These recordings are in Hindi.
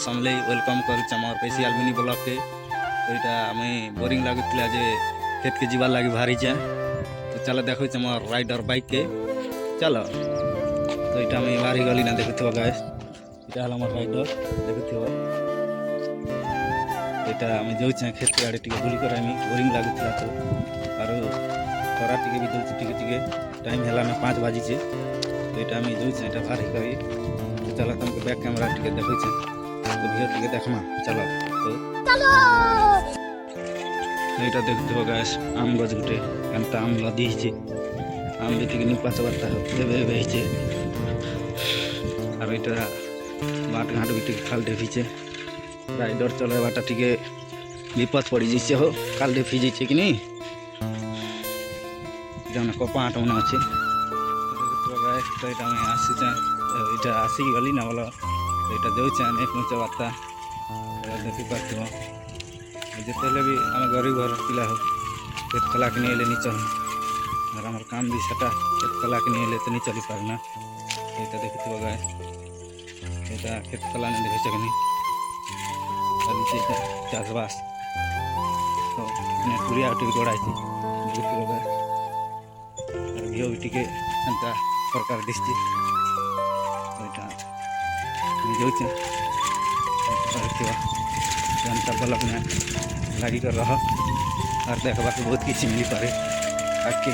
समले वेलकम कर स्पेशल मिनी ब्लॉक के। तो यहाँ आम बोरिंग लगुला जे खेत के जीवार लगे बाहरी जाए। तो चलो देखो मोर राइडर बाइक के चलो। तो यहाँ आम बाहरी गली ना देखु गाइस, यहाँ हल मोर राइडर देखु। यहाँ आम जाऊे खेत के आड़े बुली कर बोरिंग लगुला। तो आरो खरा टी भी दूसरी टी टाइम है 5 बाजी। तो यहाँ आम जाऊे यहाँ बाहरी कर। तो चलो तुमको बैक कैमरा टी देखो। तो भिडियो टी देखमा चलो। तो यहाँ देखु गैस आम गज गुटे एंता आम लदी आम भी टी निपा चबाता होते। और यहाँ बाट घाट भी टी खाल डेफीचे। राइडर चलवाटा टी विपद पड़ जाइए हो खाल डेफी जाइए कि नहीं जहाँ कपा आट मन अच्छे। तो यहाँ आसीचे यहाँ आसिक गली ना बोलो। यहाँ जाऊे आम पहुँचा बार्ता देखी पार्थ जिते भी आम गरीब घर पिला हो खेत खला के नहीं नहीं चल। और आम काम भी सेटा खेत खला के नहीं तो नहीं चली पारना। यहाँ देखु गाय यहाँ खेत खला नहीं देखे कि नहीं चाषबास। तो पुरिया टी गड़ा देखु गाय और घी भी टी एंता प्रकार दिशे। जाऊे जनता ब्लॉक में लगी कर रहा और देखा बहुत किसी मिल पारे आके।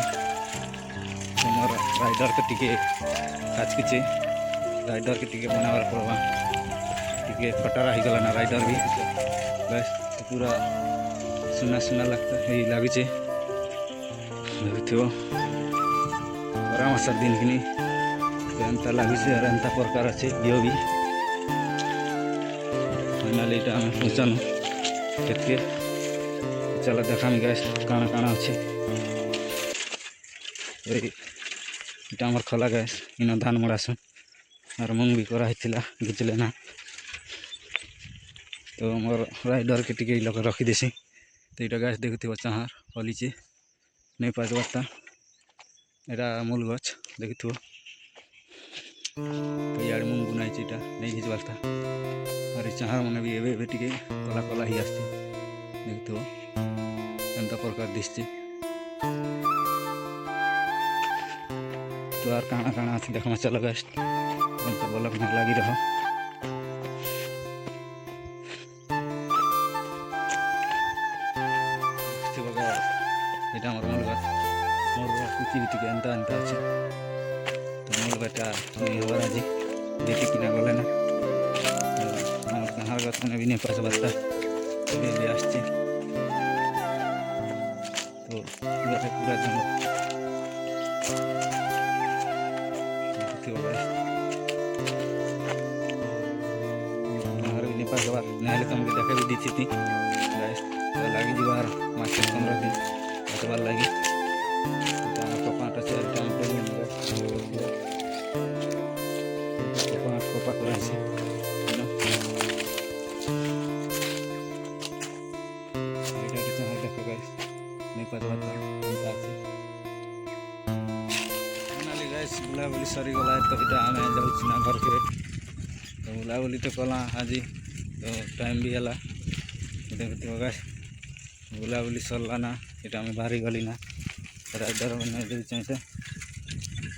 मोर राइडर के टी आज किचे राइडर के टी बनावर पड़वा टी खटारा हो गला ना राइडर भी बस पूरा सुना सुना लगता है लगे। देखो आराम से दिन कि एंता लगे और एंता प्रकार अच्छे यो भी फाइनाली यहाँ आम पहुँचानु खेत के। चलो देखा गैस काना काना अच्छे। यहाँ आम खला गैस इन धान मड़ासु और मूंग भी कराइला घिच लेना। तो मोर राइडर के टी लोग रखी देसी। तो यहाँ गैस देखु चाहार हलीचे नहीं पास बार्ता यहाँ मूल गच देखु। तो यार मूंग बुनाई यहाँ नहीं घिच बार्ता और चाहार मन भी एवं टी कला कला ही आसचे देखु एंता प्रकार दिशे। तो और काना काना अच्छे देखा चलो गैस एंता ब्लॉक में लगी रहो। यहाँ मोर कुची भी टी एंता एंता अच्छे। तो मूल बेटा हमारा आज बेटी किना गले ना कहाँ गत भी नहीं पास बार्ता भी आसचे। तो पूरा जंगल भी पास बार ना तुमको देखा भी दी थी लगी जीवार मार्केट 15 दिन बार लगी कपाट अच्छे कपा कर बुलाबुली सरी गला। तो यहाँ आम जाऊँ ना घर के। तो बुलाबुली तो कला आज तो टाइम भी है देखो गाय बुलाबुली सरला ना यहाँ आम बाहरी गली ना राइडर बना चाहिए।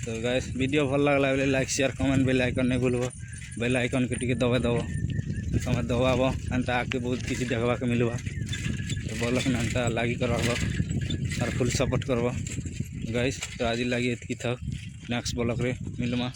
तो गाइस वीडियो भल लगला बोले like share comment bell icon नहीं भूलब। बेल आइकन के टी दबा दब तुम दबाब एंता आके बहुत किसी देखा के मिलवा। तो ब्लॉक में एंता लगी कर और फुल सपोर्ट करब गाइस। तो आज लगी एतकी था नेक्स्ट ब्लॉक रे मिलमा।